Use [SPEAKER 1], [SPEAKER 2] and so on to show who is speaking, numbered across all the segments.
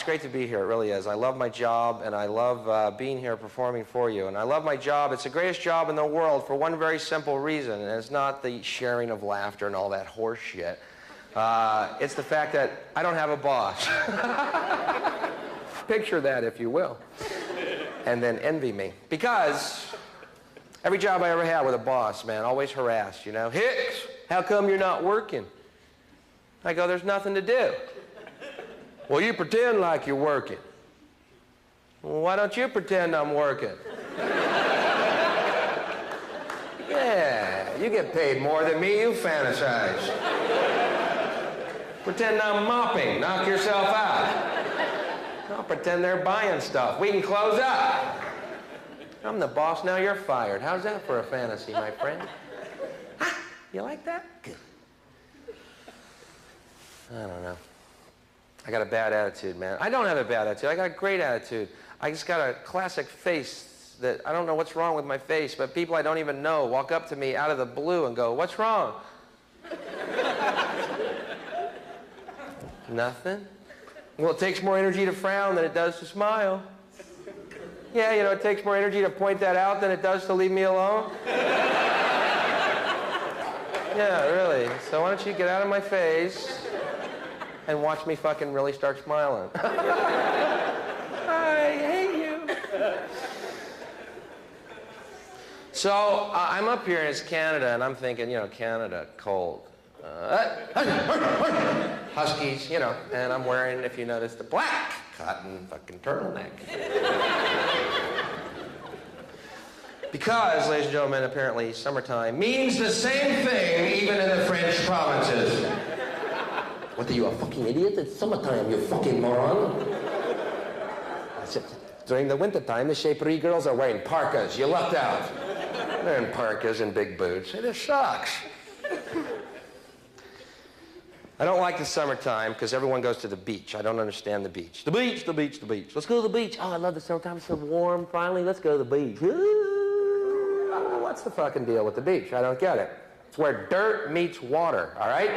[SPEAKER 1] great to be here. It really is. I love my job, and I love being here performing for you. And I love my job. It's the greatest job in the world for one very simple reason, and it's not the sharing of laughter and all that horse shit. It's the fact that I don't have a boss. Picture that, if you will. And then envy me. Because every job I ever had with a boss, man, always harassed, you know. Hicks, how come you're not working? I go, there's nothing to do. Well, you pretend like you're working. Well, why don't you pretend I'm working? Yeah, you get paid more than me, you fantasize. Pretend I'm mopping, knock yourself out. I'll pretend they're buying stuff. We can close up. I'm the boss, now you're fired. How's that for a fantasy, my friend? Ha! You like that? Good. I don't know. I got a bad attitude, man. I don't have a bad attitude. I got a great attitude. I just got a classic face that I don't know what's wrong with my face, but people I don't even know walk up to me out of the blue and go, what's wrong? Nothing? Well, it takes more energy to frown than it does to smile. Yeah, you know, it takes more energy to point that out than it does to leave me alone. Yeah, really. So why don't you get out of my face and watch me fucking really start smiling. I hate you. So I'm up here and it's Canada, and I'm thinking, you know, Canada, cold. Huskies, you know, and I'm wearing, if you notice, the black cotton fucking turtleneck. Because, ladies and gentlemen, apparently summertime means the same thing even in the French provinces. What, are you a fucking idiot? It's summertime, you fucking moron. During the wintertime, the Chaperie girls are wearing parkas. You lucked out. They're in parkas and big boots. It just sucks. I don't like the summertime because everyone goes to the beach. I don't understand the beach. The beach, the beach, the beach. Let's go to the beach. Oh, I love the summertime. It's so warm. Finally, let's go to the beach. Ooh, what's the fucking deal with the beach? I don't get it. It's where dirt meets water, all right?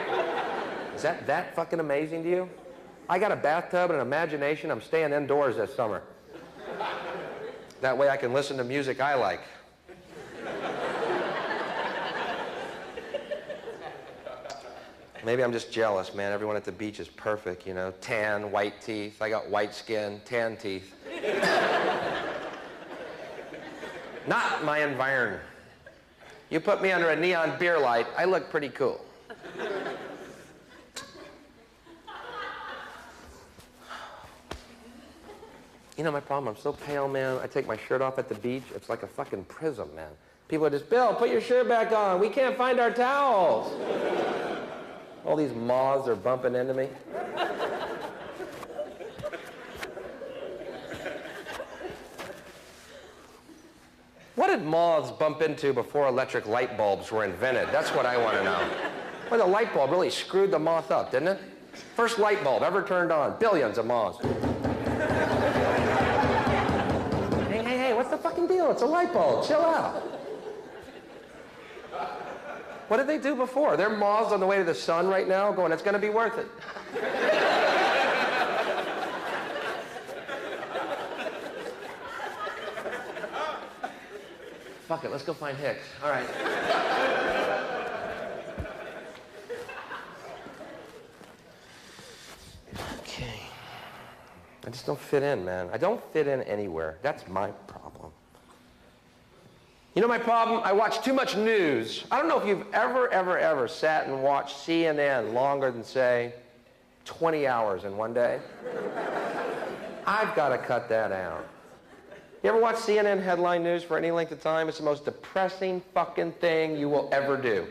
[SPEAKER 1] Is that fucking amazing to you? I got a bathtub and an imagination. I'm staying indoors this summer. That way I can listen to music I like. Maybe I'm just jealous, man. Everyone at the beach is perfect, you know. Tan, white teeth. I got white skin, tan teeth. Not my environment. You put me under a neon beer light, I look pretty cool. You know my problem? I'm so pale, man. I take my shirt off at the beach. It's like a fucking prism, man. People are just, Bill, put your shirt back on. We can't find our towels. All these moths are bumping into me. What did moths bump into before electric light bulbs were invented? That's what I want to know. Well, the light bulb really screwed the moth up, didn't it? First light bulb ever turned on. Billions of moths. Hey, what's the fucking deal? It's a light bulb. Chill out. What did they do before? They're moths on the way to the sun right now going, it's going to be worth it. Fuck it, let's go find Hicks. All right. Okay. I just don't fit in, man. I don't fit in anywhere. That's my problem. You know my problem? I watch too much news. I don't know if you've ever sat and watched CNN longer than, say, 20 hours in one day. I've got to cut that out. You ever watch CNN headline news for any length of time? It's the most depressing fucking thing you will ever do.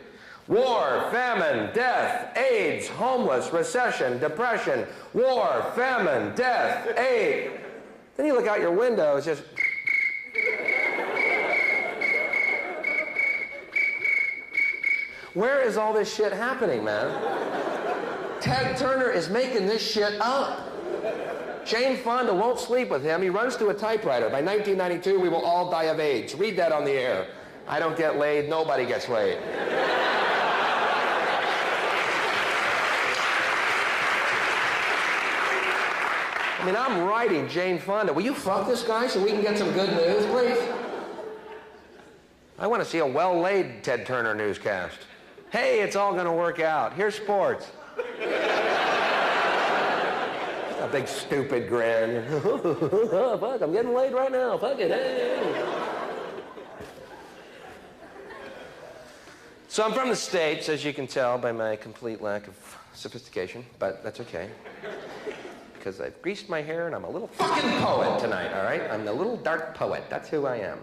[SPEAKER 1] War, famine, death, AIDS, homeless, recession, depression, war, famine, death, AIDS. Then you look out your window, it's just... Where is all this shit happening, man? Ted Turner is making this shit up. Jane Fonda won't sleep with him. He runs to a typewriter. By 1992, we will all die of AIDS. Read that on the air. I don't get laid. Nobody gets laid. I mean, I'm writing Jane Fonda. Will you fuck this guy so we can get some good news, please? I want to see a well-laid Ted Turner newscast. Hey, it's all going to work out. Here's sports. A big stupid grin. Oh, fuck, I'm getting laid right now. Fuck it. Hey. So I'm from the States, as you can tell by my complete lack of sophistication, but that's okay. Because I've greased my hair and I'm a little fucking poet tonight, all right? I'm the little dark poet. That's who I am.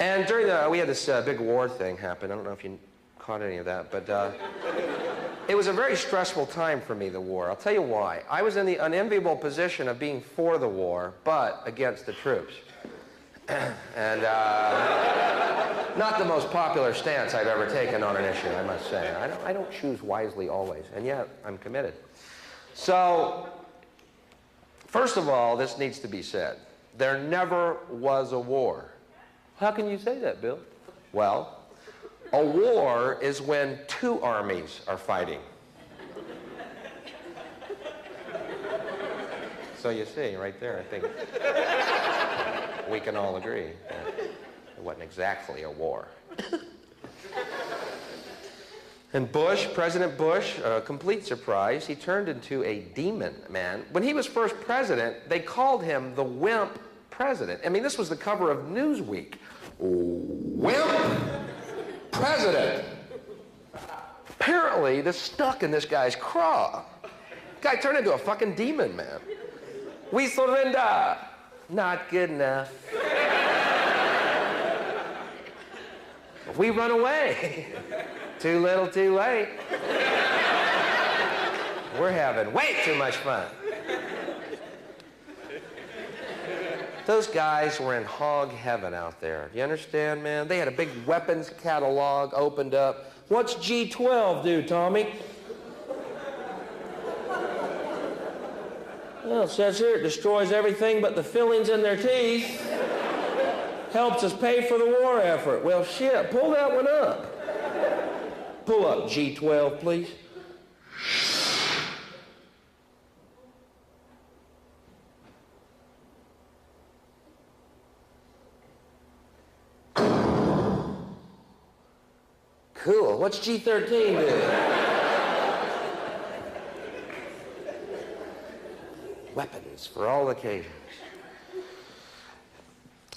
[SPEAKER 1] And during we had this big war thing happen. I don't know if you caught any of that, but it was a very stressful time for me, the war. I'll tell you why. I was in the unenviable position of being for the war, but against the troops. And not the most popular stance I've ever taken on an issue, I must say. I don't choose wisely always, and yet I'm committed. So, first of all, this needs to be said. There never was a war. How can you say that, Bill? Well, a war is when two armies are fighting. So you see, right there, I think we can all agree that it wasn't exactly a war. And Bush, President Bush, a complete surprise, he turned into a demon, man. When he was first president, they called him the wimp president. I mean, this was the cover of Newsweek. Wimp president. Apparently, this stuck in this guy's craw. Guy turned into a fucking demon, man. We surrender. Not good enough. We run away. Too little, too late. We're having way too much fun. Those guys were in hog heaven out there. You understand, man? They had a big weapons catalog opened up. What's G12 do, Tommy? Well, it says here it destroys everything but the fillings in their teeth. Helps us pay for the war effort. Well, shit, pull that one up. Pull up G12, please. Cool. What's G13 do? Weapons for all occasions.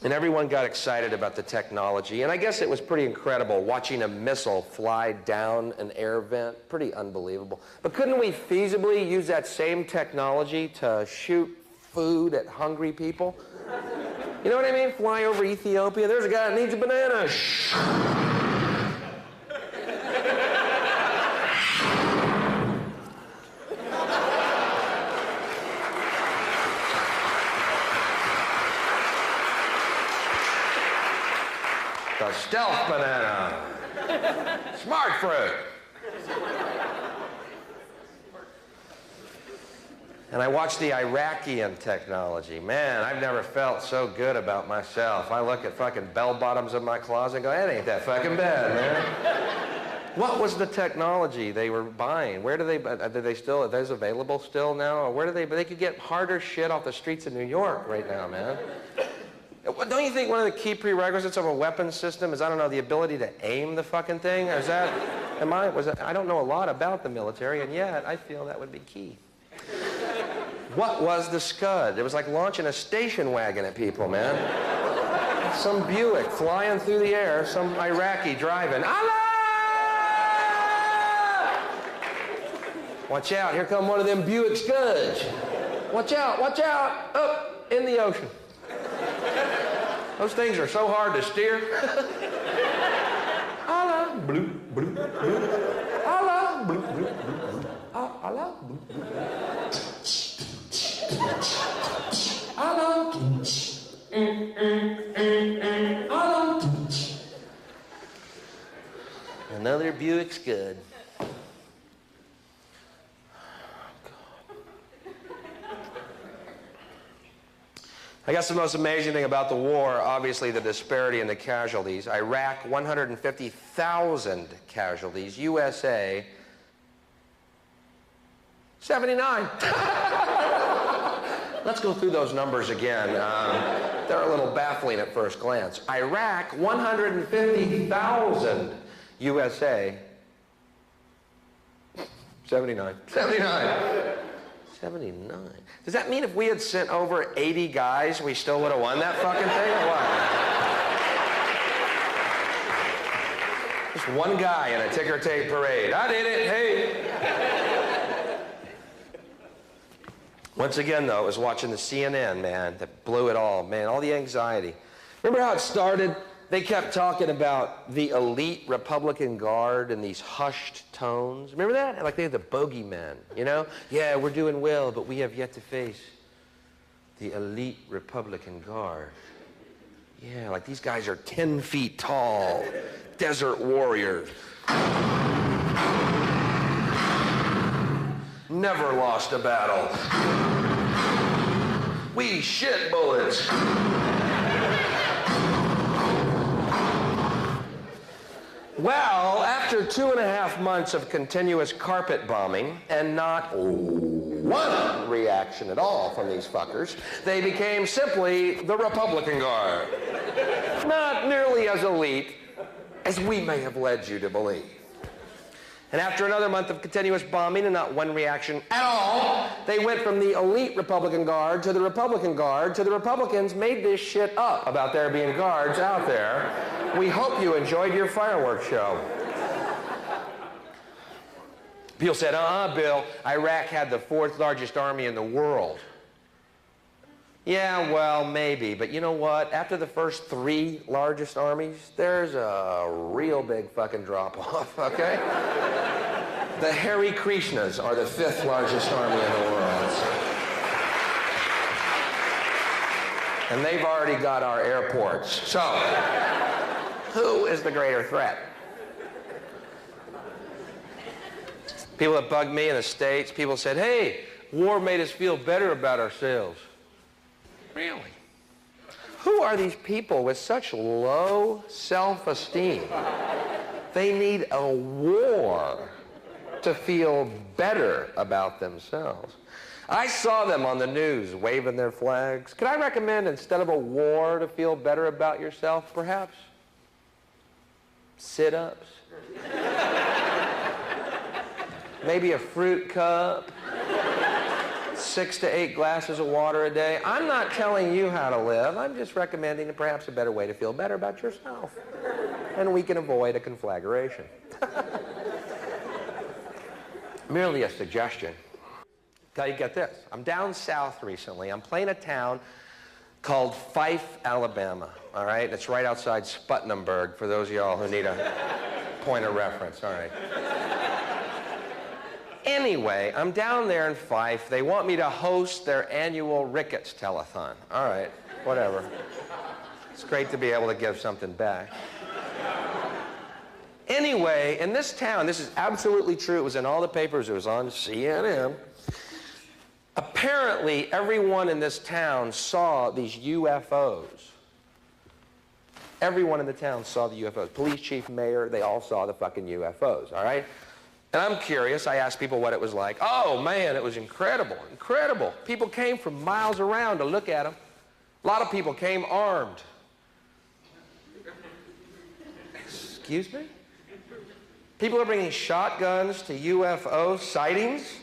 [SPEAKER 1] And everyone got excited about the technology. And I guess it was pretty incredible watching a missile fly down an air vent. Pretty unbelievable. But couldn't we feasibly use that same technology to shoot food at hungry people? You know what I mean? Fly over Ethiopia. There's a guy that needs a banana. The stealth banana. Smart fruit. And I watched the Iraqian technology. Man, I've never felt so good about myself. I look at fucking bell bottoms in my closet and go, that ain't that fucking bad, man. What was the technology they were buying? Where do they still, are those available still now? Or where do they could get harder shit off the streets of New York right now, man. Don't you think one of the key prerequisites of a weapons system is, I don't know, the ability to aim the fucking thing? Or is that, I don't know a lot about the military, and yet I feel that would be key. What was the Scud? It was like launching a station wagon at people, man. Some Buick flying through the air, some Iraqi driving. Allah! Watch out, here come one of them Buick Scuds. Watch out, up in the ocean. Those things are so hard to steer. Allah, blue, blue, blue. Allah, blue, blue, blue. Allah, blue, blue. Allah. Allah. Another Buick Scud. I guess the most amazing thing about the war, obviously the disparity in the casualties. Iraq, 150,000 casualties. USA, 79. Let's go through those numbers again. They're a little baffling at first glance. Iraq, 150,000. USA, 79. 79. Does that mean if we had sent over 80 guys, we still would have won that fucking thing, or what? Just one guy in a ticker tape parade. I did it, hey. Once again, though, I was watching the CNN, man, that blew it all, man, all the anxiety. Remember how it started? They kept talking about the elite Republican Guard in these hushed tones. Remember that? Like they had the bogeymen, you know? Yeah, we're doing well, but we have yet to face the elite Republican Guard. Yeah, like these guys are 10 feet tall, desert warriors. Never lost a battle. We shit bullets. Well, after 2.5 months of continuous carpet bombing and not one reaction at all from these fuckers, they became simply the Republican Guard. Not nearly as elite as we may have led you to believe. And after another month of continuous bombing and not one reaction at all, they went from the elite Republican Guard to the Republican Guard to the Republicans made this shit up about there being guards out there. We hope you enjoyed your fireworks show. People said, Bill, Iraq had the 4th largest army in the world. Yeah, well, maybe, but you know what? After the first 3 largest armies, there's a real big fucking drop-off, okay? The Hare Krishnas are the 5th largest army in the world. And they've already got our airports. So, who is the greater threat? People that bugged me in the States, people said, hey, war made us feel better about ourselves. Really? Who are these people with such low self-esteem? They need a war to feel better about themselves. I saw them on the news waving their flags. Could I recommend, instead of a war to feel better about yourself, perhaps? Sit-ups? Maybe a fruit cup? 6 to 8 glasses of water a day. I'm not telling you how to live. I'm just recommending perhaps a better way to feel better about yourself. And we can avoid a conflagration. Merely a suggestion. Now you get this. I'm down south recently. I'm playing a town called Fife, Alabama. All right? It's right outside Sputnamburg for those of y'all who need a point of reference. All right. Anyway, I'm down there in Fife. They want me to host their annual Ricketts telethon. All right, whatever. It's great to be able to give something back. Anyway, in this town, this is absolutely true. It was in all the papers. It was on CNN. Apparently, everyone in this town saw these UFOs. Everyone in the town saw the UFOs. Police chief, mayor, they all saw the fucking UFOs, all right? And I'm curious. I asked people what it was like. Oh, man, it was incredible, incredible. People came from miles around to look at them. A lot of people came armed. Excuse me? People are bringing shotguns to UFO sightings?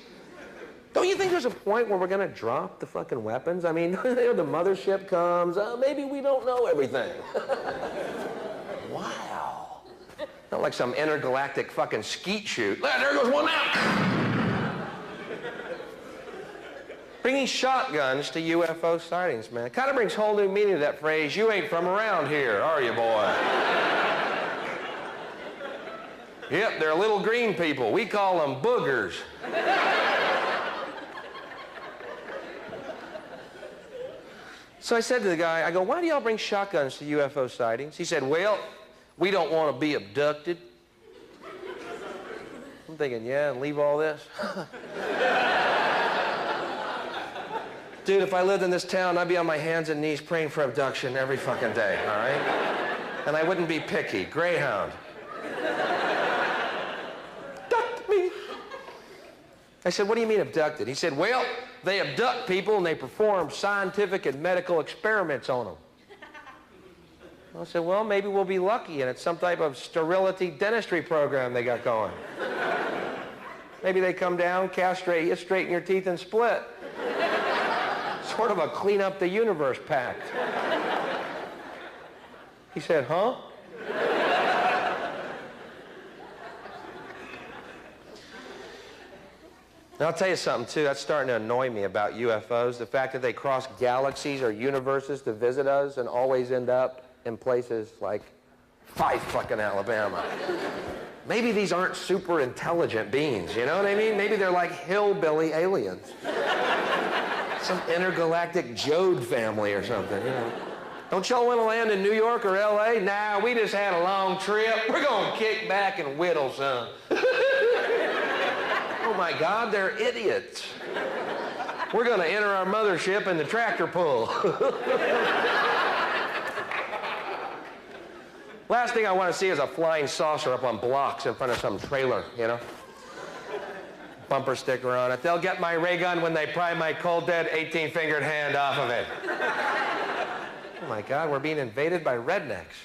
[SPEAKER 1] Don't you think there's a point where we're going to drop the fucking weapons? I mean, the mothership comes. Maybe we don't know everything. Wow. Not like some intergalactic fucking skeet shoot. There goes one out. Bringing shotguns to UFO sightings, man. Kind of brings whole new meaning to that phrase, you ain't from around here, are you, boy? Yep, they're little green people. We call them boogers. So I said to the guy, I go, why do y'all bring shotguns to UFO sightings? He said, well, we don't want to be abducted. I'm thinking, yeah, and leave all this? Dude, if I lived in this town, I'd be on my hands and knees praying for abduction every fucking day, all right? And I wouldn't be picky. Greyhound. Abduct me. I said, what do you mean abducted? He said, well, they abduct people and they perform scientific and medical experiments on them. I said, well, maybe we'll be lucky and it's some type of sterility dentistry program they got going. Maybe they come down, castrate you, straighten your teeth, and split. Sort of a clean up the universe pact. He said, huh? And I'll tell you something, too. That's starting to annoy me about UFOs. The fact that they cross galaxies or universes to visit us and always end up in places like fucking Alabama. Maybe these aren't super intelligent beings, you know what I mean? Maybe they're like hillbilly aliens. Some intergalactic Jode family or something, you know. Don't y'all want to land in New York or LA? Nah, we just had a long trip. We're going to kick back and whittle some. Oh my God, they're idiots. We're going to enter our mothership in the tractor pull. Last thing I want to see is a flying saucer up on blocks in front of some trailer, you know. Bumper sticker on it. They'll get my ray gun when they pry my cold dead 18-fingered hand off of it. Oh my God, we're being invaded by rednecks.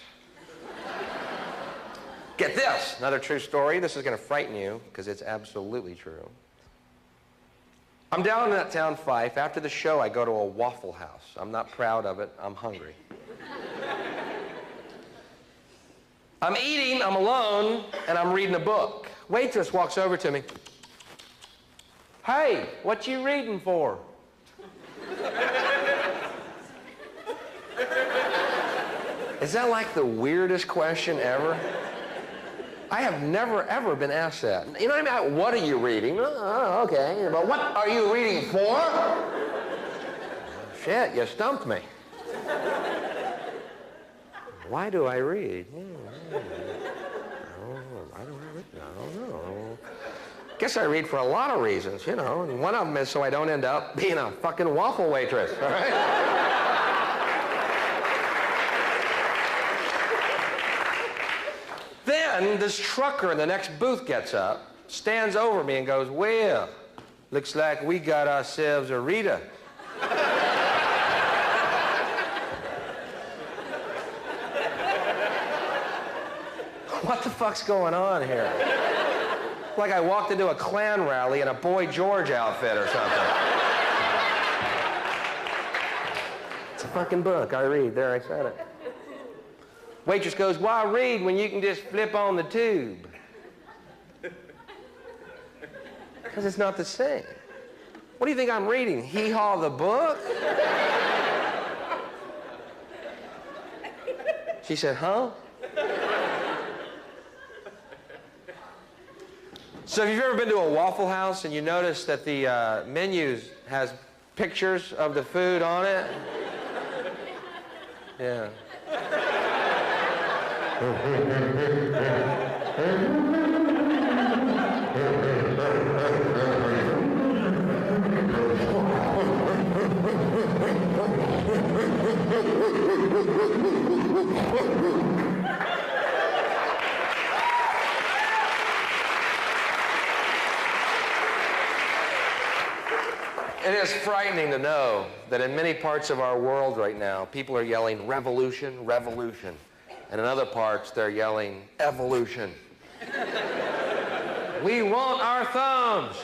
[SPEAKER 1] Get this, another true story. This is going to frighten you because it's absolutely true. I'm down in that town, Fife. After the show, I go to a Waffle House. I'm not proud of it. I'm hungry. I'm eating, I'm alone, and I'm reading a book. Waitress walks over to me. Hey, what you reading for? Is that like the weirdest question ever? I have never, ever been asked that. You know what I mean? What are you reading? Oh, okay. But what are you reading for? Shit, you stumped me. Why do I read? I don't know. Guess I read for a lot of reasons, you know. And one of them is so I don't end up being a fucking waffle waitress, all right? Then this trucker in the next booth gets up, stands over me and goes, well, looks like we got ourselves a Rita. What the fuck's going on here? Like I walked into a Klan rally in a Boy George outfit or something. It's a fucking book. I read. There, I said it. Waitress goes, why read when you can just flip on the tube? Because it's not the same. What do you think I'm reading? Hee-Haw the book? She said, huh? So if you've ever been to a Waffle House and you notice that the menu has pictures of the food on it? Yeah. It is frightening to know that in many parts of our world right now, people are yelling revolution, revolution. And in other parts, they're yelling evolution. We want our thumbs.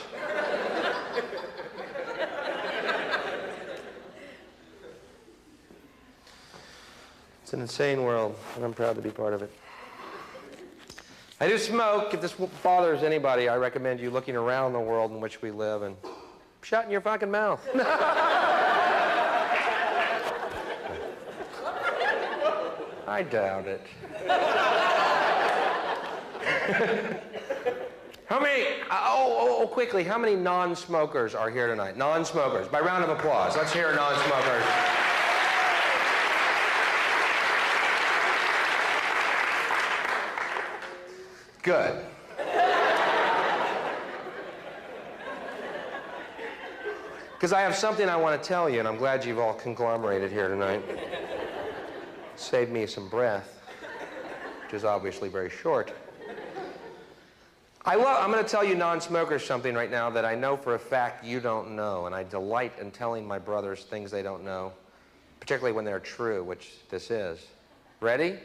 [SPEAKER 1] It's an insane world, and I'm proud to be part of it. I do smoke. If this bothers anybody, I recommend you looking around the world in which we live and shutting your fucking mouth. I doubt it. How many, quickly, how many non-smokers are here tonight? Non-smokers, by round of applause. Let's hear non-smokers. Good. Because I have something I want to tell you, and I'm glad you've all conglomerated here tonight. Saved me some breath, which is obviously very short. I'm going to tell you non-smokers something right now that I know for a fact you don't know, and I delight in telling my brothers things they don't know, particularly when they're true, which this is. Ready?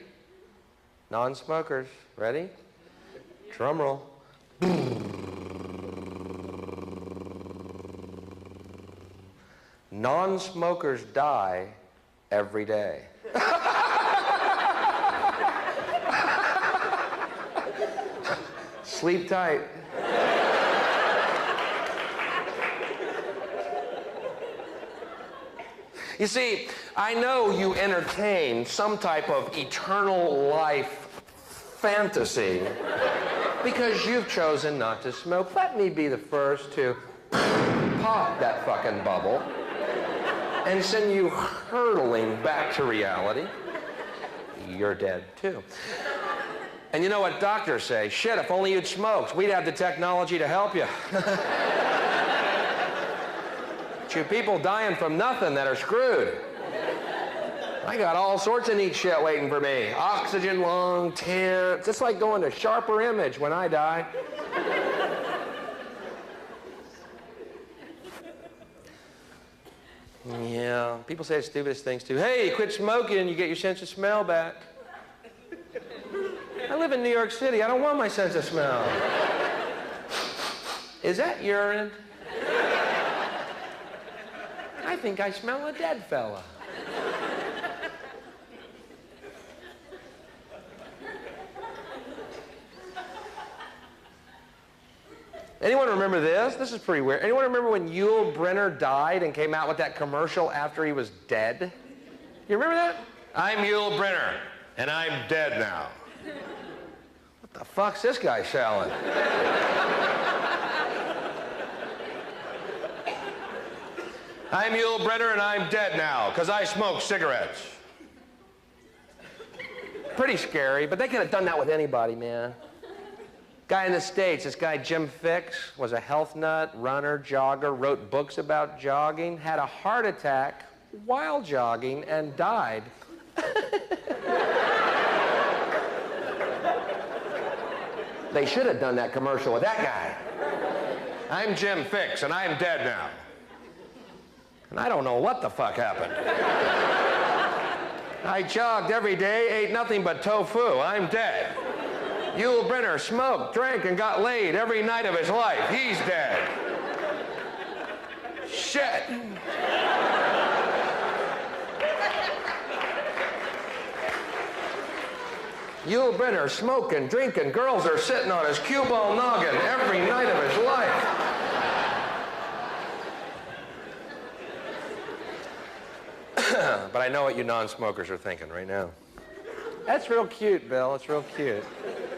[SPEAKER 1] Non-smokers. Ready? Drum roll. Non-smokers die every day. Sleep tight. You see, I know you entertain some type of eternal life fantasy because you've chosen not to smoke. Let me be the first to pop that fucking bubble and send you hurtling back to reality. You're dead too. And you know what doctors say? Shit, if only you'd smoked, we'd have the technology to help you. But you people dying from nothing that are screwed. I got all sorts of neat shit waiting for me. Oxygen lung, tent. It's like going to sharper image when I die. Yeah, people say the stupidest things too. Hey, quit smoking, you get your sense of smell back. I live in New York City. I don't want my sense of smell. Is that urine? I think I smell a dead fella. Anyone remember this? This is pretty weird. Anyone remember when Yul Brynner died and came out with that commercial after he was dead? You remember that? I'm Yul Brynner, and I'm dead now. What the fuck's this guy selling? I'm Yul Brynner, and I'm dead now, because I smoke cigarettes. Pretty scary, but they could have done that with anybody, man. Guy in the States, this guy Jim Hicks, was a health nut, runner, jogger, wrote books about jogging, had a heart attack while jogging, and died. They should have done that commercial with that guy. I'm Jim Hicks, and I'm dead now. And I don't know what the fuck happened. I jogged every day, ate nothing but tofu. I'm dead. Yul Brynner smoked, drank, and got laid every night of his life. He's dead. Shit. Yul Brynner smoking, drinking, girls are sitting on his cue ball noggin every night of his life. But I know what you non-smokers are thinking right now. That's real cute, Bill. It's real cute.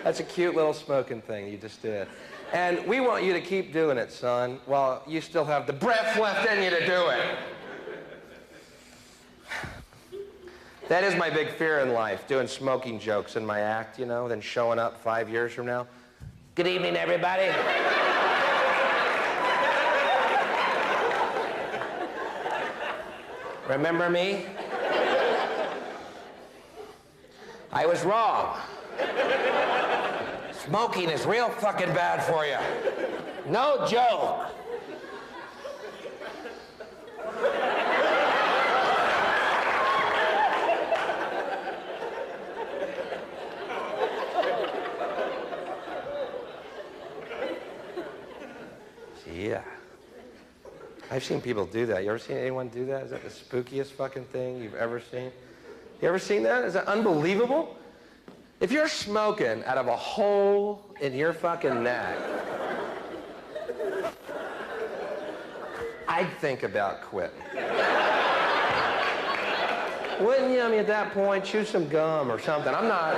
[SPEAKER 1] That's a cute little smoking thing you just did. And we want you to keep doing it, son, while you still have the breath left in you to do it. That is my big fear in life, doing smoking jokes in my act, you know, then showing up 5 years from now. Good evening, everybody. Remember me? I was wrong. Smoking is real fucking bad for you. No joke. Yeah. I've seen people do that. You ever seen anyone do that? Is that the spookiest fucking thing you've ever seen? You ever seen that? Is that unbelievable? If you're smoking out of a hole in your fucking neck, I'd think about quitting. Wouldn't you? I mean, at that point, chew some gum or something. I'm not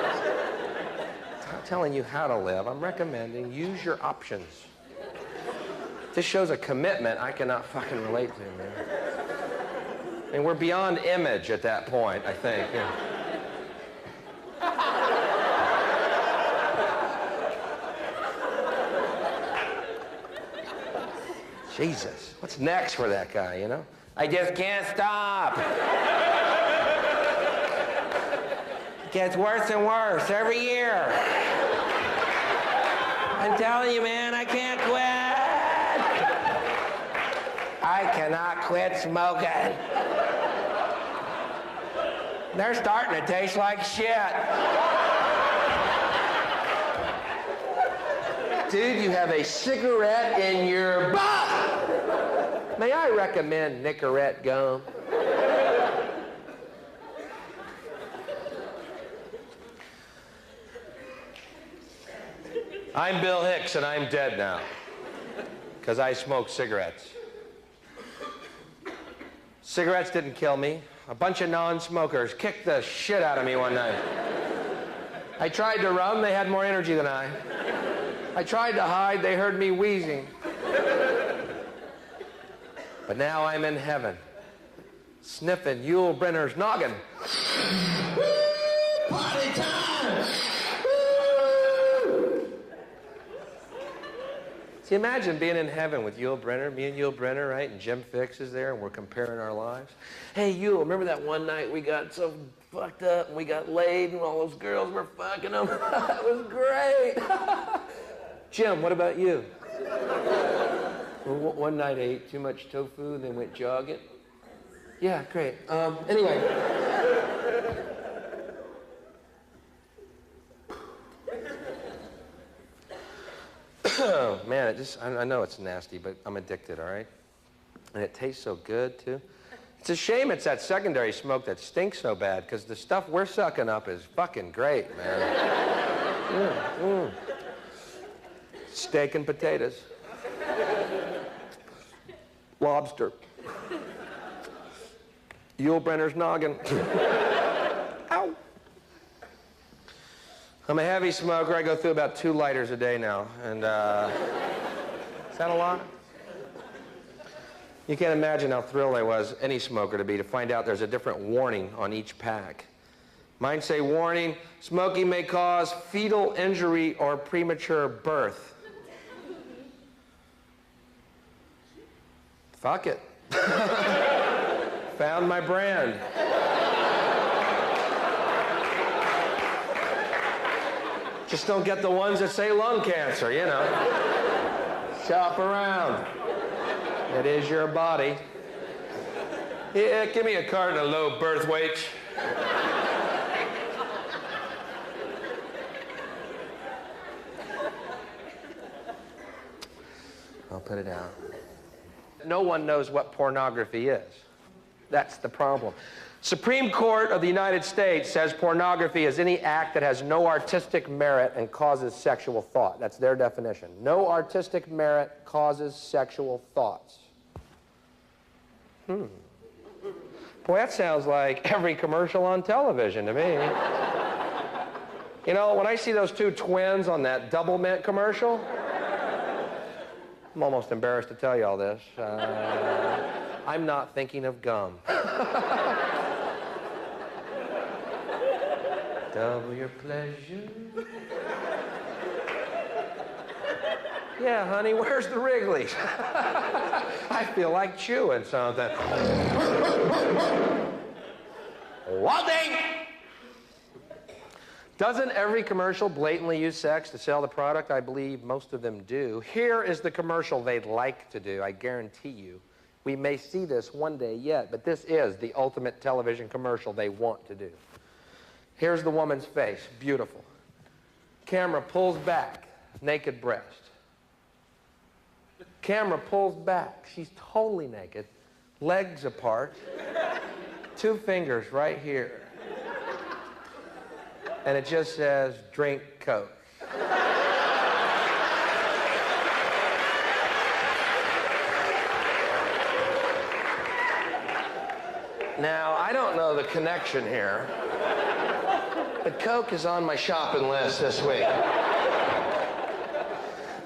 [SPEAKER 1] telling you how to live. I'm recommending use your options. This shows a commitment I cannot fucking relate to, man. I mean, we're beyond image at that point, I think. Yeah. Jesus, what's next for that guy, you know? I just can't stop. It gets worse and worse every year. I'm telling you, man, I can't quit. I cannot quit smoking. They're starting to taste like shit. Dude, you have a cigarette in your butt. May I recommend Nicorette gum? I'm Bill Hicks, and I'm dead now because I smoke cigarettes. Cigarettes didn't kill me. A bunch of non-smokers kicked the shit out of me one night. I tried to run, they had more energy than I. I tried to hide, they heard me wheezing. But now I'm in heaven, sniffing Yul Brynner's noggin. Woo! Party time! Woo! See, imagine being in heaven with Yul Brynner, me and Yul Brynner, right? And Jim Fix is there, and we're comparing our lives. Hey, Yul, remember that one night we got so fucked up, and we got laid, and all those girls were fucking them? That was great. Jim, what about you? Well, one night I ate too much tofu and then went jogging. Yeah, great. Anyway. Oh, man, I know it's nasty, but I'm addicted, all right? And it tastes so good, too. It's a shame it's that secondary smoke that stinks so bad, because the stuff we're sucking up is fucking great, man. Steak and potatoes. Lobster. Yul Brynner's noggin. Ow. I'm a heavy smoker. I go through about 2 lighters a day now. And, is that a lot? You can't imagine how thrilled I was, any smoker to be, to find out there's a different warning on each pack. Mine say, warning, smoking may cause fetal injury or premature birth. Fuck it. Found my brand. Just don't get the ones that say lung cancer, you know. Shop around. It is your body. Yeah, give me a carton of low birth weight. I'll put it out. No one knows what pornography is. That's the problem. Supreme Court of the United States says pornography is any act that has no artistic merit and causes sexual thought. That's their definition. No artistic merit causes sexual thoughts. Boy, that sounds like every commercial on television to me. You know, when I see those 2 twins on that Double Mint commercial, I'm almost embarrassed to tell you all this. I'm not thinking of gum. Double your pleasure. Yeah, honey, where's the Wrigley's? I feel like chewing something. One thing. Doesn't every commercial blatantly use sex to sell the product? I believe most of them do. Here is the commercial they'd like to do, I guarantee you. We may see this one day yet, but this is the ultimate television commercial they want to do. Here's the woman's face, beautiful. Camera pulls back, naked breast. Camera pulls back, she's totally naked, legs apart, 2 fingers right here. And it just says, drink Coke. Now, I don't know the connection here, but Coke is on my shopping list this week.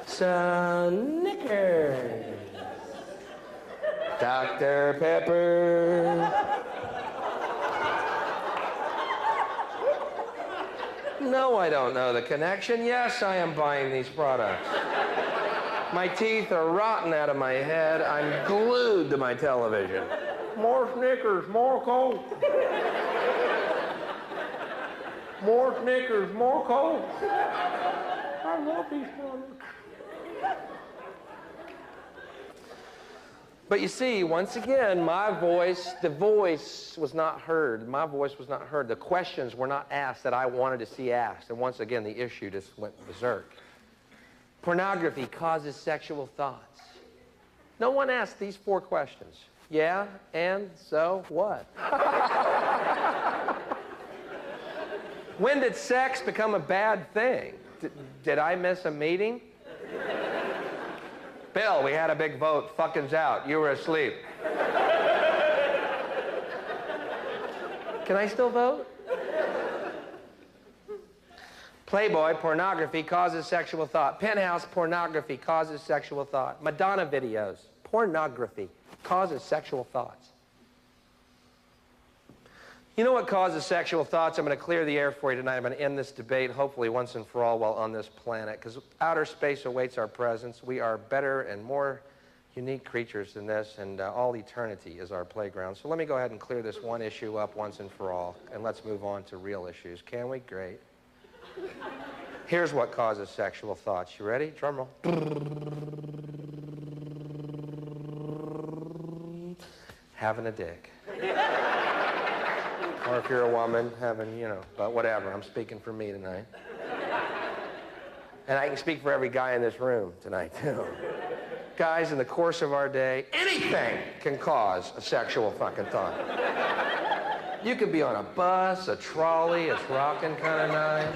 [SPEAKER 1] So, Snickers, Dr. Pepper. No, I don't know the connection. Yes, I am buying these products. My teeth are rotten out of my head. I'm glued to my television. More Snickers, more Coke. More Snickers, more Coke. I love these products. But you see, once again, the voice was not heard. My voice was not heard. The questions were not asked that I wanted to see asked. And once again, the issue just went berserk. Pornography causes sexual thoughts. No one asked these 4 questions. Yeah, and so what? When did sex become a bad thing? Did I miss a meeting? Bill, we had a big vote. Fucking's out. You were asleep. Can I still vote? Playboy, pornography causes sexual thought. Penthouse, pornography causes sexual thought. Madonna videos, pornography causes sexual thoughts. You know what causes sexual thoughts? I'm going to clear the air for you tonight. I'm going to end this debate, hopefully once and for all, while on this planet, because outer space awaits our presence. We are better and more unique creatures than this, and all eternity is our playground. So let me go ahead and clear this one issue up once and for all, and let's move on to real issues. Can we? Great. Here's what causes sexual thoughts. You ready? Drum roll. Having a dick. Or if you're a woman, having, but whatever. I'm speaking for me tonight. And I can speak for every guy in this room tonight, too. Guys, in the course of our day, anything can cause a sexual fucking thought. You could be on a bus, a trolley, it's rocking kind of nice.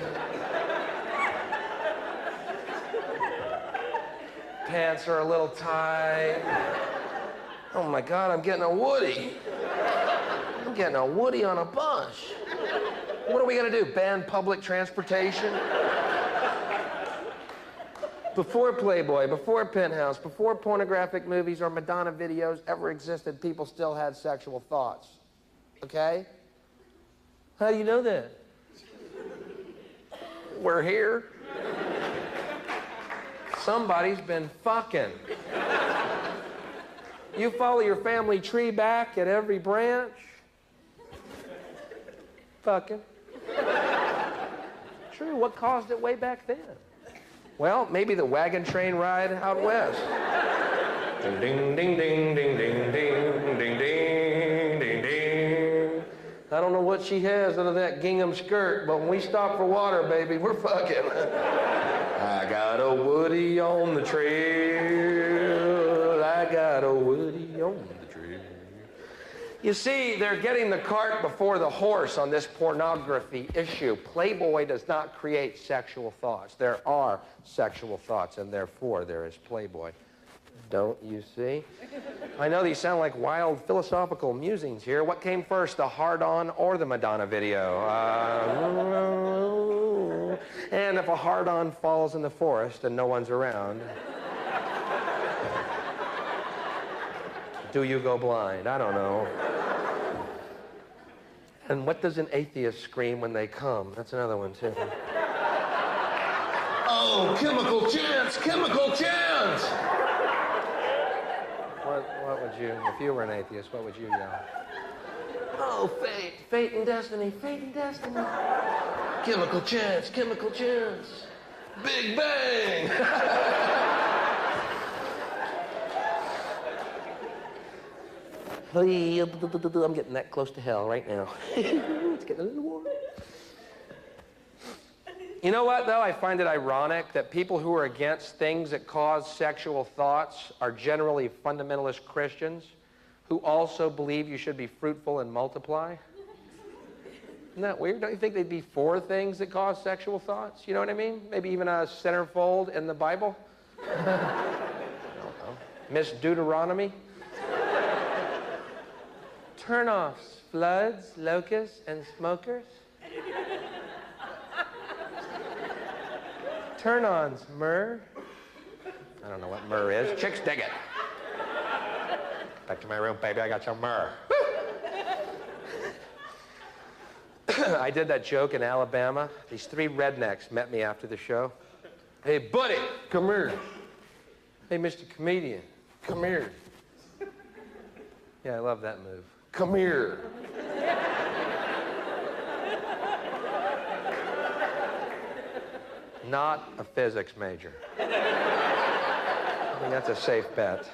[SPEAKER 1] Pants are a little tight. Oh my God, I'm getting a Woody. I'm getting a Woody on a bus. What are we gonna do, ban public transportation? Before Playboy, before Penthouse, before pornographic movies or Madonna videos ever existed, people still had sexual thoughts. Okay? How do you know that? We're here. Somebody's been fucking. You follow your family tree back at every branch. Fucking. True, what caused it way back then? Well, maybe the wagon train ride out west. Ding, ding, ding, ding, ding, ding, ding, ding, ding, ding, ding. I don't know what she has under that gingham skirt, but when we stop for water, baby, we're fucking. I got a Woody on the trail. I got a Woody on the trail. You see, they're getting the cart before the horse on this pornography issue. Playboy does not create sexual thoughts. There are sexual thoughts, and therefore there is Playboy. Don't you see? I know these sound like wild philosophical musings here. What came first, the hard-on or the Madonna video? And if a hard-on falls in the forest and no one's around, do you go blind? I don't know. And what does an atheist scream when they come? That's another one, too. Oh, chemical chance! Chemical chance! What would you, if you were an atheist, what would you yell? Oh, fate, fate and destiny, fate and destiny. Chemical chance, chemical chance. Big bang! I'm getting that close to hell right now. It's getting a little warm. You know what, though? I find it ironic that people who are against things that cause sexual thoughts are generally fundamentalist Christians who also believe you should be fruitful and multiply. Isn't that weird? Don't you think they'd be for things that cause sexual thoughts? You know what I mean? Maybe even a centerfold in the Bible? I don't know. Miss Deuteronomy? Turn-offs, floods, locusts, and smokers. Turn-ons, myrrh. I don't know what myrrh is. Chicks dig it. Back to my room, baby. I got some myrrh. I did that joke in Alabama. These 3 rednecks met me after the show. Hey, buddy, come here. Hey, Mr. Comedian, come here. Yeah, I love that move. Come here. not a physics major. I think that's a safe bet.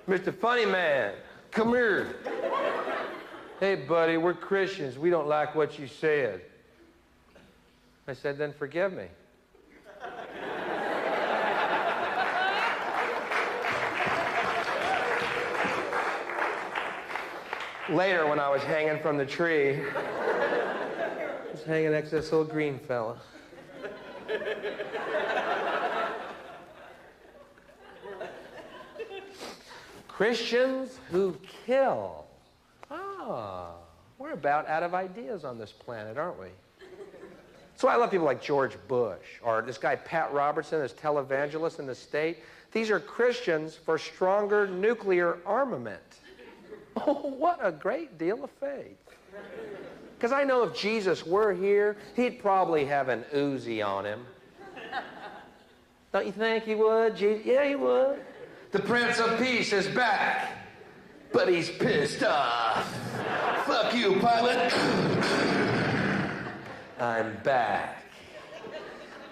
[SPEAKER 1] Mr. Funny Man, come here. Hey, buddy, we're Christians. We don't like what you said. I said, then forgive me. Later, when I was hanging from the tree, I was hanging next to this little green fella. Christians who kill. Ah, we're about out of ideas on this planet, aren't we? That's why I love people like George Bush, or this guy Pat Robertson, this televangelist in the state. These are Christians for stronger nuclear armament. Oh, what a great deal of faith. Because I know if Jesus were here, he'd probably have an Uzi on him. Don't you think he would? Yeah, he would. The Prince of Peace is back, but he's pissed off. Fuck you, pilot. I'm back.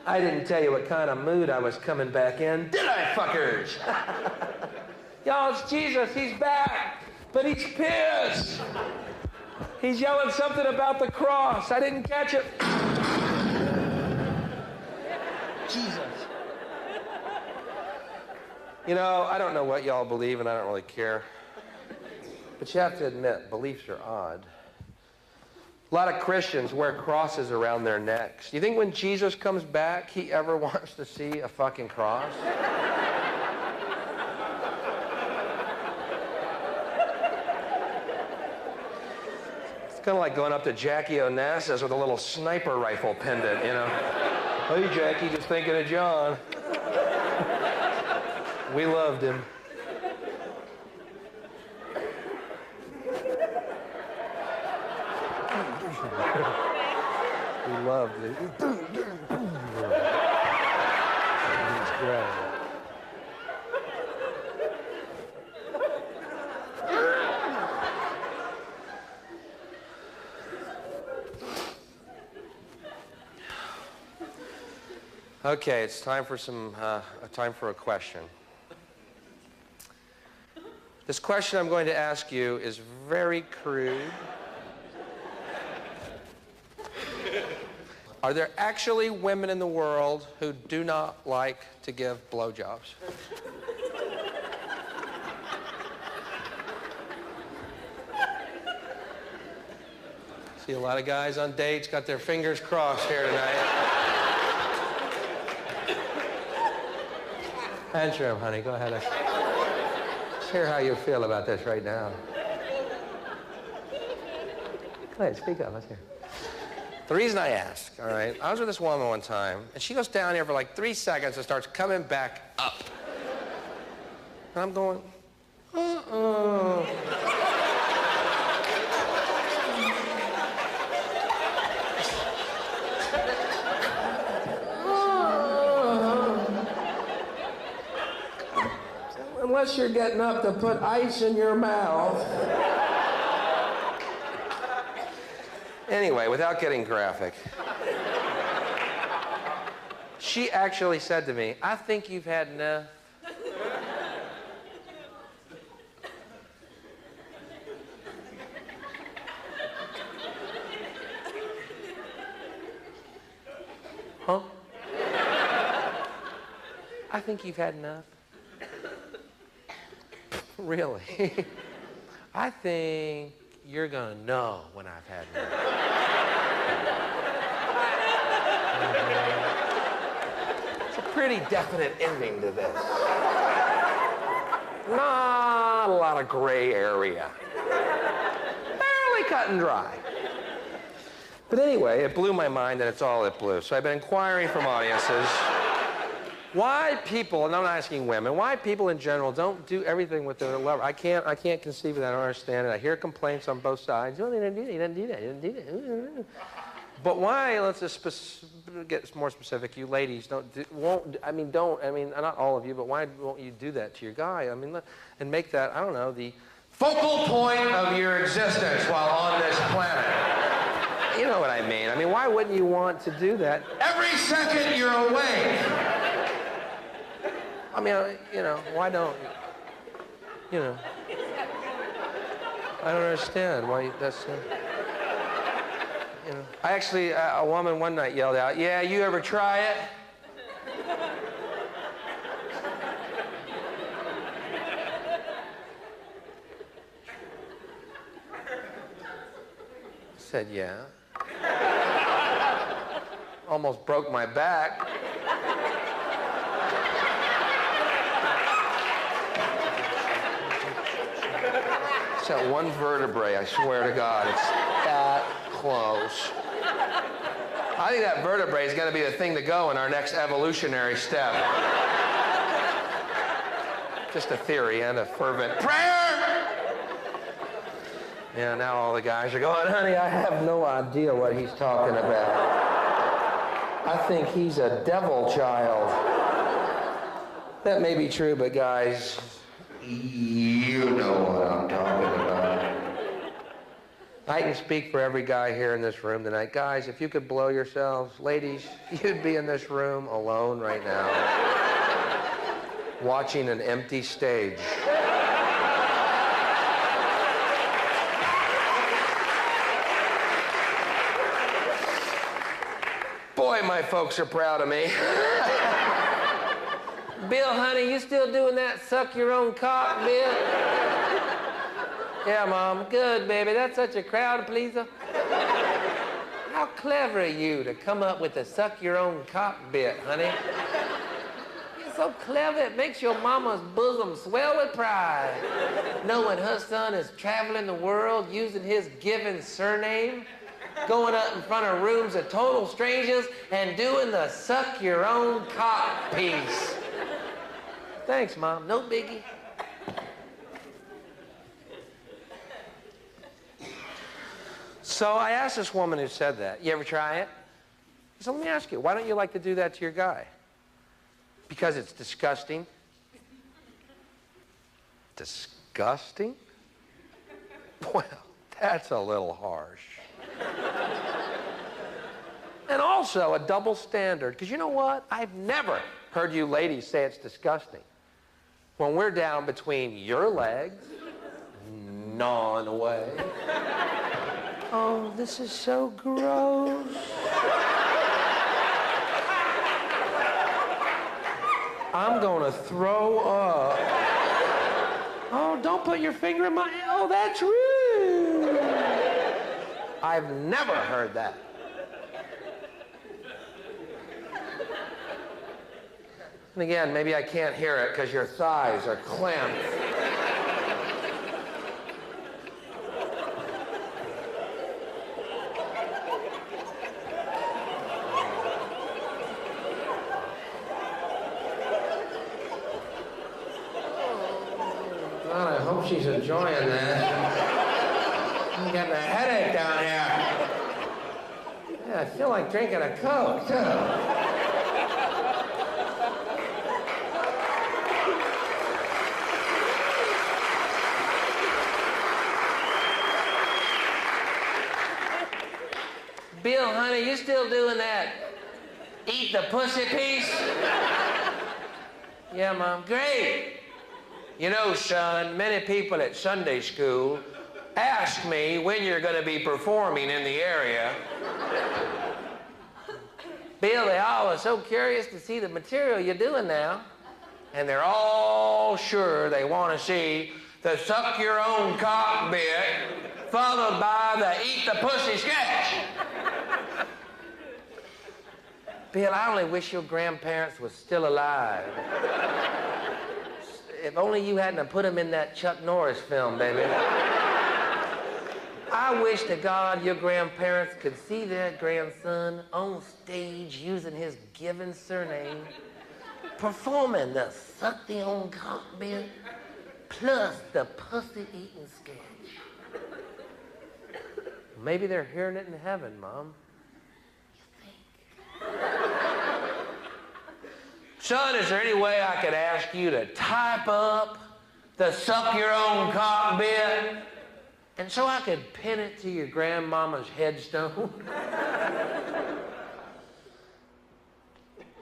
[SPEAKER 1] I didn't tell you what kind of mood I was coming back in, did I, fuckers? Y'all, it's Jesus. He's back, but he's pissed. He's yelling something about the cross. I didn't catch it. Jesus. You know, I don't know what y'all believe, and I don't really care. But you have to admit, beliefs are odd. A lot of Christians wear crosses around their necks. Do you think when Jesus comes back, he ever wants to see a fucking cross? It's kind of like going up to Jackie Onassis with a little sniper rifle pendant, you know. Hey, Jackie, just thinking of John. We loved him. We loved it. He's great. Okay, it's time for a question. This question I'm going to ask you is very crude. Are there actually women in the world who do not like to give blowjobs? See a lot of guys on dates got their fingers crossed here tonight. Answer him, honey. Go ahead. Let's hear how you feel about this right now. Go ahead, speak up. Let's hear. The reason I ask, all right, I was with this woman one time, and she goes down here for like 3 seconds and starts coming back up. And I'm going, uh-uh. Unless you're getting up to put ice in your mouth. Anyway, without getting graphic, she actually said to me, I think you've had enough. Huh? I think you've had enough. Really? I think you're gonna know when I've had enough. It's a pretty definite ending to this. Not a lot of gray area. Fairly cut and dry. But anyway, it blew my mind, and it's all it blew. So I've been inquiring from audiences why people, and I'm not asking women, why people in general don't do everything with their lover. I can't conceive of that. I don't understand it. I hear complaints on both sides. Oh, they didn't do that. He didn't do that. He didn't do that. But why? Let's just get more specific. You ladies not all of you, but why won't you do that to your guy? I mean, and make that, I don't know, the focal point of your existence while on this planet. You know what I mean. I mean, why wouldn't you want to do that? Every second you're awake. I mean, you know, why don't, you know. I don't understand why that's, you know. I actually, a woman one night yelled out, "Yeah, you ever try it?" I said, "Yeah." Almost broke my back. It's that one vertebrae, I swear to God, it's that close. I think that vertebrae is going to be the thing to go in our next evolutionary step. Just a theory and a fervent prayer. Yeah, now all the guys are going, "Honey, I have no idea what he's talking about. I think he's a devil child." That may be true, but guys, you know what I'm talking about. I can speak for every guy here in this room tonight. Guys, if you could blow yourselves, ladies, you'd be in this room alone right now, watching an empty stage. Boy, my folks are proud of me. "Bill, honey, you still doing that suck your own cock, Bill?" "Yeah, Mom." "Good, baby. That's such a crowd pleaser." How clever of you to come up with the suck your own cock bit, honey. You're so clever, it makes your mama's bosom swell with pride, knowing her son is traveling the world using his given surname, going up in front of rooms of total strangers and doing the suck your own cock piece. Thanks, Mom. No biggie. So I asked this woman who said that, "You ever try it?" I said, "Let me ask you, why don't you like to do that to your guy?" "Because it's disgusting." Disgusting? Well, that's a little harsh. And also a double standard, because you know what? I've never heard you ladies say it's disgusting when we're down between your legs, gnawing away. "Oh, this is so gross. I'm gonna throw up. Oh, don't put your finger in my, oh, that's rude." I've never heard that. And again, maybe I can't hear it because your thighs are clamped. God, I hope she's enjoying that. I'm getting a headache down here. Yeah, I feel like drinking a Coke, too. "Bill, honey, you still doing that eat the pussy piece?" "Yeah, Mom." "Great. You know, son, many people at Sunday school ask me when you're going to be performing in the area. Bill, they all are so curious to see the material you're doing now, and they're all sure they want to see the suck your own cock bit followed by the eat the pussy sketch." "Bill, I only wish your grandparents were still alive. If only you hadn't put them in that Chuck Norris film, baby. I wish to God your grandparents could see their grandson on stage using his given surname, performing the suck their own cock bit plus the pussy eating sketch. Maybe they're hearing it in heaven, Mom. Son, is there any way I could ask you to type up the suck your own cock bit And so I could pin it to your grandmama's headstone.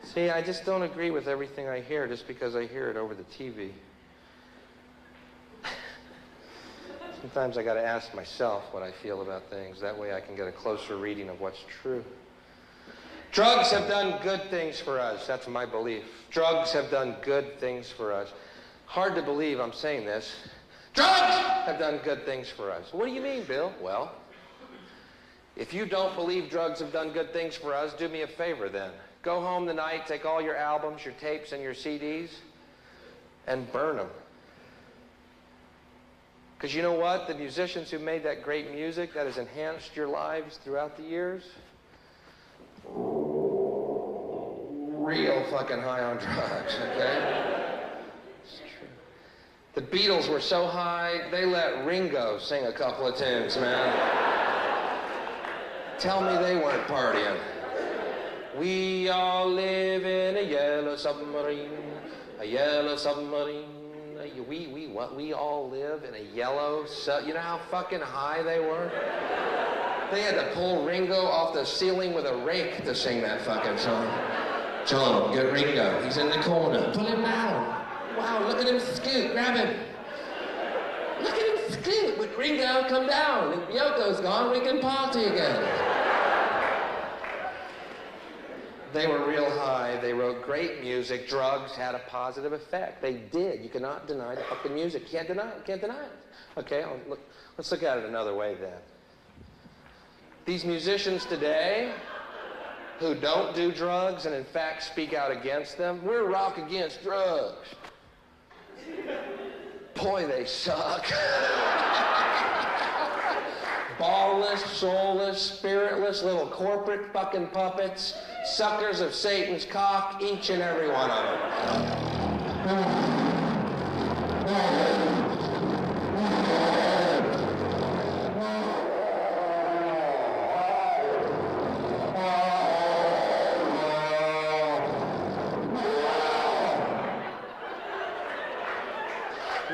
[SPEAKER 1] See, I just don't agree with everything I hear just because I hear it over the TV. Sometimes I got to ask myself what I feel about things. That way I can get a closer reading of what's true. Drugs have done good things for us. That's my belief. Drugs have done good things for us. Hard to believe I'm saying this. Drugs have done good things for us. What do you mean, Bill? Well, if you don't believe drugs have done good things for us, do me a favor then. Go home tonight, take all your albums, your tapes, and your CDs, and burn them. Because you know what? The musicians who made that great music that has enhanced your lives throughout the years, real fucking high on drugs, okay? It's true. The Beatles were so high, they let Ringo sing a couple of tunes, man. Tell me they weren't partying. We all live in a yellow submarine, a yellow submarine. We all live in a yellow you know how fucking high they were? They had to pull Ringo off the ceiling with a rake to sing that fucking song. John, get Ringo. He's in the corner. Pull him down. Wow, look at him scoot. Grab him. Look at him scoot. With Ringo, come down. If Yoko's gone, we can party again. They were real high. They wrote great music. Drugs had a positive effect. They did. You cannot deny the fucking music. You can't deny it. You can't deny it. Okay, let's look at it another way then. These musicians today who don't do drugs and in fact speak out against them, we're rock against drugs. Boy, they suck. Ballless, soulless, spiritless little corporate fucking puppets, suckers of Satan's cock, each and every one of them.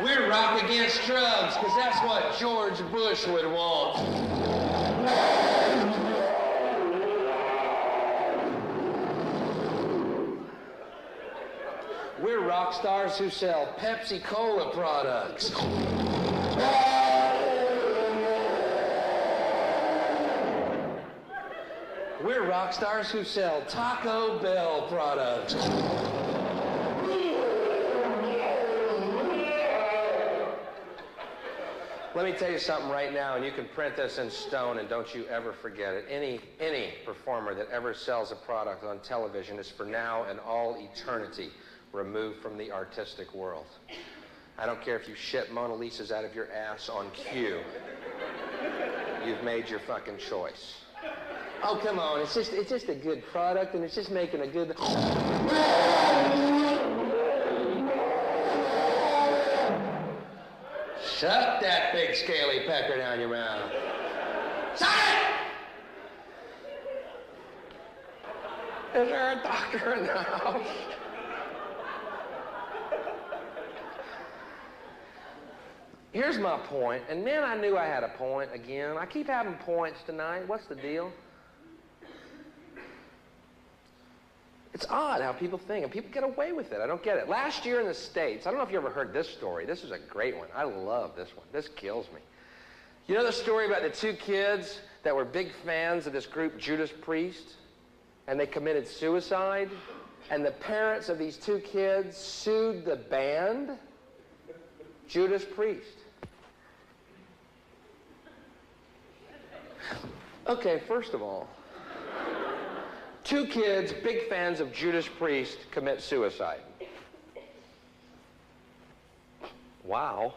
[SPEAKER 1] We're rock against drugs, because that's what George Bush would want. We're rock stars who sell Pepsi-Cola products. We're rock stars who sell Taco Bell products. Let me tell you something right now, and you can print this in stone, and don't you ever forget it. Any performer that ever sells a product on television is for now and all eternity removed from the artistic world. I don't care if you shit Mona Lisas out of your ass on cue. You've made your fucking choice. Oh, come on, it's just a good product, and it's just making a good... Shut that big scaly pecker down your mouth. Shut it! Is there a doctor in the house? Here's my point, and man, I knew I had a point again. I keep having points tonight. What's the deal? It's odd how people think, and people get away with it. I don't get it. Last year in the States, I don't know if you ever heard this story. This is a great one. I love this one. This kills me. You know the story about the two kids that were big fans of this group, Judas Priest, and they committed suicide? And the parents of these two kids sued the band, Judas Priest. Okay, first of all, two kids, big fans of Judas Priest, commit suicide. Wow.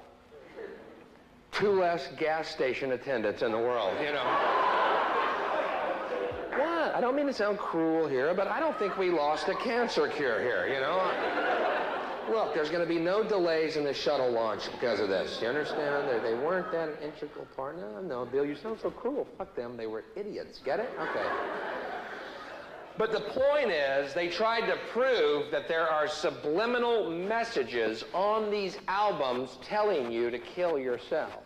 [SPEAKER 1] Two less gas station attendants in the world, you know. What? I don't mean to sound cruel here, but I don't think we lost a cancer cure here, you know. Look, there's going to be no delays in the shuttle launch because of this. You understand? They weren't that an integral part. No, Bill, you sound so cruel. Fuck them. They were idiots. Get it? Okay. But the point is, they tried to prove that there are subliminal messages on these albums telling you to kill yourself.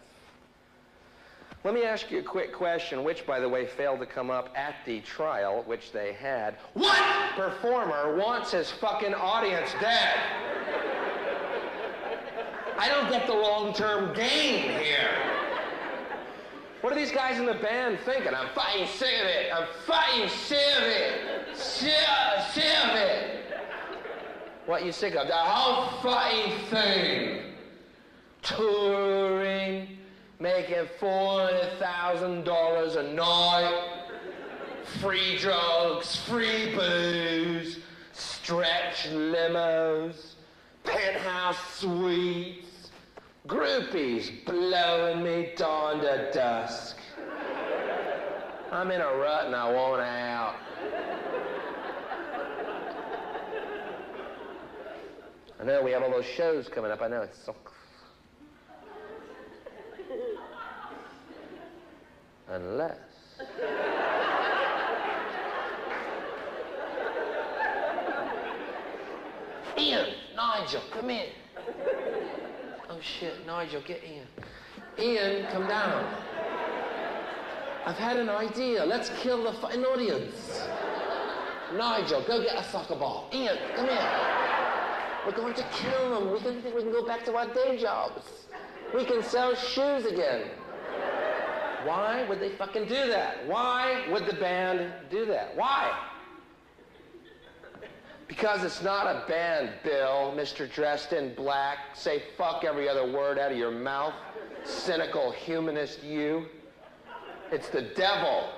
[SPEAKER 1] Let me ask you a quick question, which, by the way, failed to come up at the trial, which they had. What performer wants his fucking audience dead? I don't get the long-term gain here. What are these guys in the band thinking? I'm fucking sick of it. I'm fucking sick of it. Sick of it. What you sick of? The whole fucking thing. Touring, making $400,000 a night, free drugs, free booze, stretch limos, penthouse suites, groupies blowing me dawn to dusk. I'm in a rut and I want out. I know we have all those shows coming up. I know it's so... Unless... Ian, Nigel, come in. Oh shit, Nigel, get Ian. Ian, come down. I've had an idea. Let's kill the fucking audience. Nigel, go get a soccer ball. Ian, come here. We're going to kill them. We can go back to our day jobs. We can sell shoes again. Why would they fucking do that? Why would the band do that? Why? Because it's not a band, Bill, Mr. Dressed in Black. Say fuck every other word out of your mouth. Cynical humanist you. It's the devil.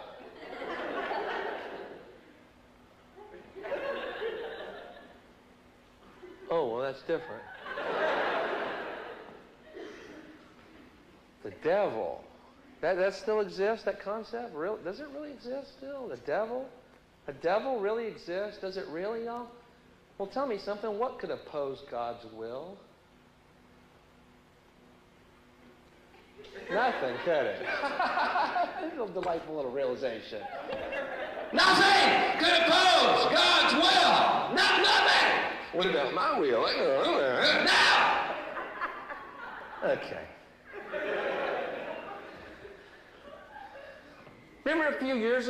[SPEAKER 1] Oh, well, that's different. The devil. That still exists, that concept? Does it really exist still? The devil? A devil really exists? Does it really, y'all? Well, tell me something. What could oppose God's will? Nothing, could it? It's a delightful little realization. Nothing could oppose God's will! Nothing! What about my will? No! Okay. Remember a few years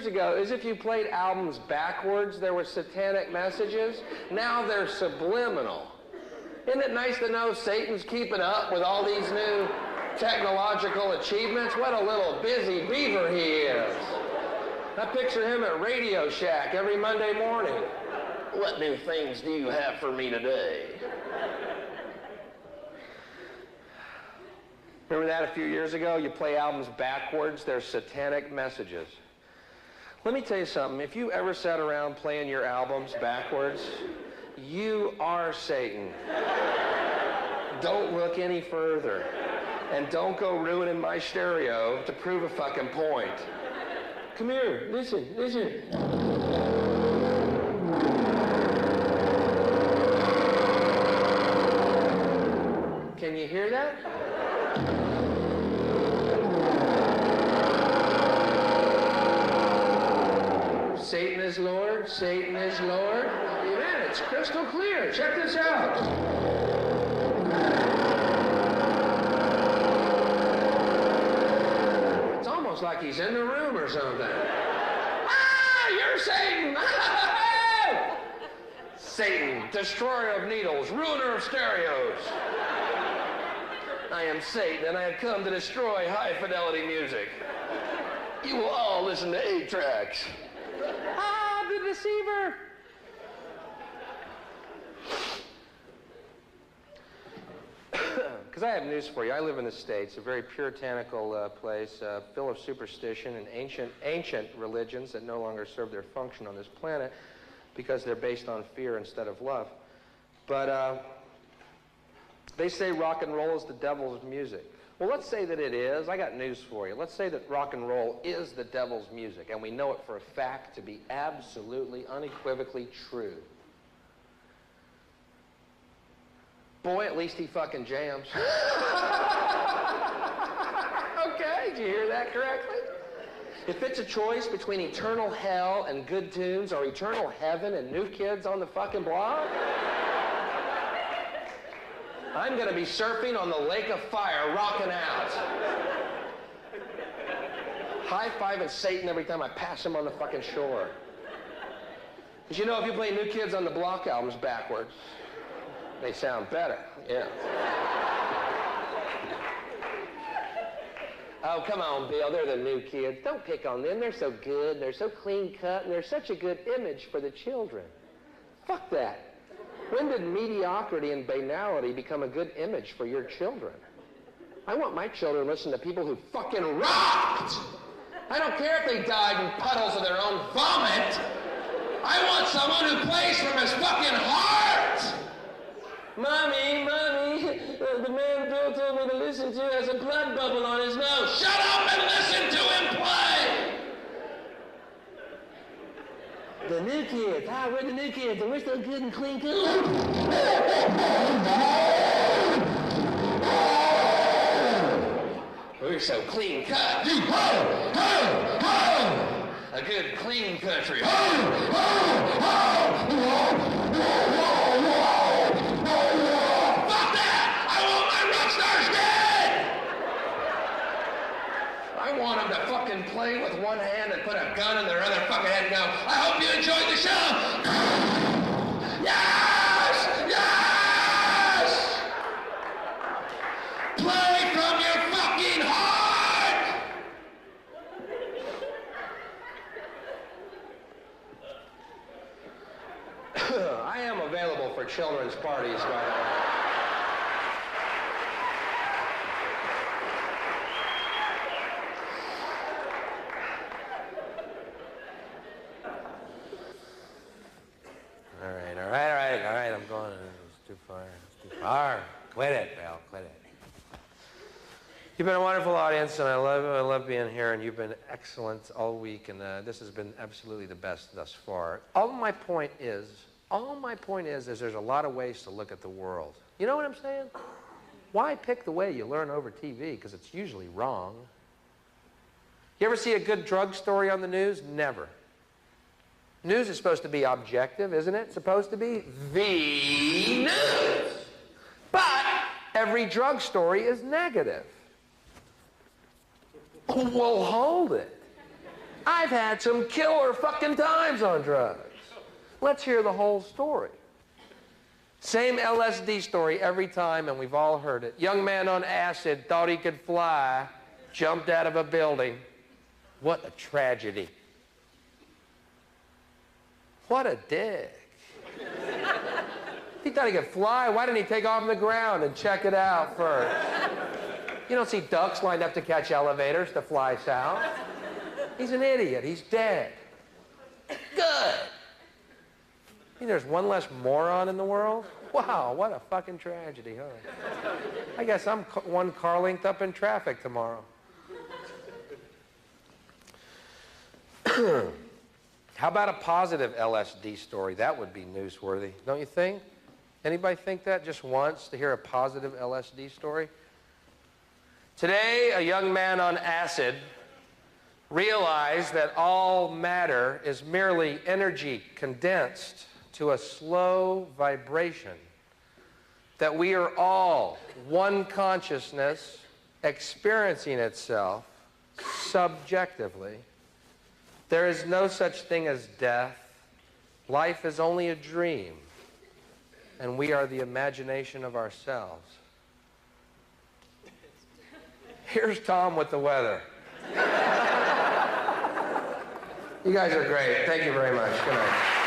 [SPEAKER 1] ago, as if you played albums backwards, there were satanic messages. Now they're subliminal. Isn't it nice to know Satan's keeping up with all these new technological achievements? What a little busy beaver he is. I picture him at Radio Shack every Monday morning. What new things do you have for me today? Remember that a few years ago? You play albums backwards, there's satanic messages. Let me tell you something. If you ever sat around playing your albums backwards, you are Satan. Don't look any further. And don't go ruining my stereo to prove a fucking point. Come here, listen. Can you hear that? Satan is Lord, Satan is Lord. Man, it's crystal clear. Check this out. It's almost like he's in the room or something. Ah, you're Satan! Satan, destroyer of needles, ruiner of stereos. I am Satan, and I have come to destroy high-fidelity music. You will all listen to 8 tracks. Ah, the deceiver! Because I have news for you. I live in the States, a very puritanical place, full of superstition and ancient religions that no longer serve their function on this planet because they're based on fear instead of love. But they say rock and roll is the devil's music. Well, let's say that it is. I got news for you. Let's say that rock and roll is the devil's music, and we know it for a fact to be absolutely, unequivocally true. Boy, at least he fucking jams. Okay, did you hear that correctly? If it's a choice between eternal hell and good tunes or eternal heaven and new kids on the fucking block, I'm going to be surfing on the lake of fire, rocking out. high-fiving Satan every time I pass him on the fucking shore. Because you know, if you play New Kids on the Block albums backwards, they sound better, yeah. Oh, come on, Bill, they're the New Kids. Don't pick on them, they're so good, they're so clean-cut, and they're such a good image for the children. Fuck that. When did mediocrity and banality become a good image for your children? I want my children to listen to people who fucking rocked! I don't care if they died in puddles of their own vomit! I want someone who plays from his fucking heart! Mommy, the man Bill told me to listen to has a blood bubble on his nose. Shut up and listen to him play! The New Kids. Ah, we're the New Kids, and we're so good and clean cut. We're so clean cut. A good clean country. Fuck that! I want my rock stars dead! I want them to fucking play with one hand and put a gun in their other fucking head and go, I hope you enjoyed the show! Yes! Yes! Play from your fucking heart! I am available for children's parties, by the way. All right, I'm going. It's too far. Quit it, Bill, quit it. You've been a wonderful audience, and I love being here, and you've been excellent all week, and this has been absolutely the best thus far. All my point is there's a lot of ways to look at the world. You know what I'm saying? Why pick the way you learn over TV? Because it's usually wrong. You ever see a good drug story on the news? Never. News is supposed to be objective, isn't it? It's supposed to be the news. But every drug story is negative. Well, hold it. I've had some killer fucking times on drugs. Let's hear the whole story. Same LSD story every time, and we've all heard it. Young man on acid thought he could fly, jumped out of a building. What a tragedy. What a dick. He thought he could fly. Why didn't he take off on the ground and check it out first? You don't see ducks lined up to catch elevators to fly south. He's an idiot. He's dead. Good. You know, there's one less moron in the world? Wow, what a fucking tragedy, huh? I guess I'm one car linked up in traffic tomorrow. How about a positive LSD story? That would be newsworthy, don't you think? Anybody think that just once, to hear a positive LSD story? Today, a young man on acid realized that all matter is merely energy condensed to a slow vibration, that we are all one consciousness experiencing itself subjectively. There is no such thing as death. Life is only a dream, and we are the imagination of ourselves. Here's Tom with the weather. You guys are great. Thank you very much. Good night.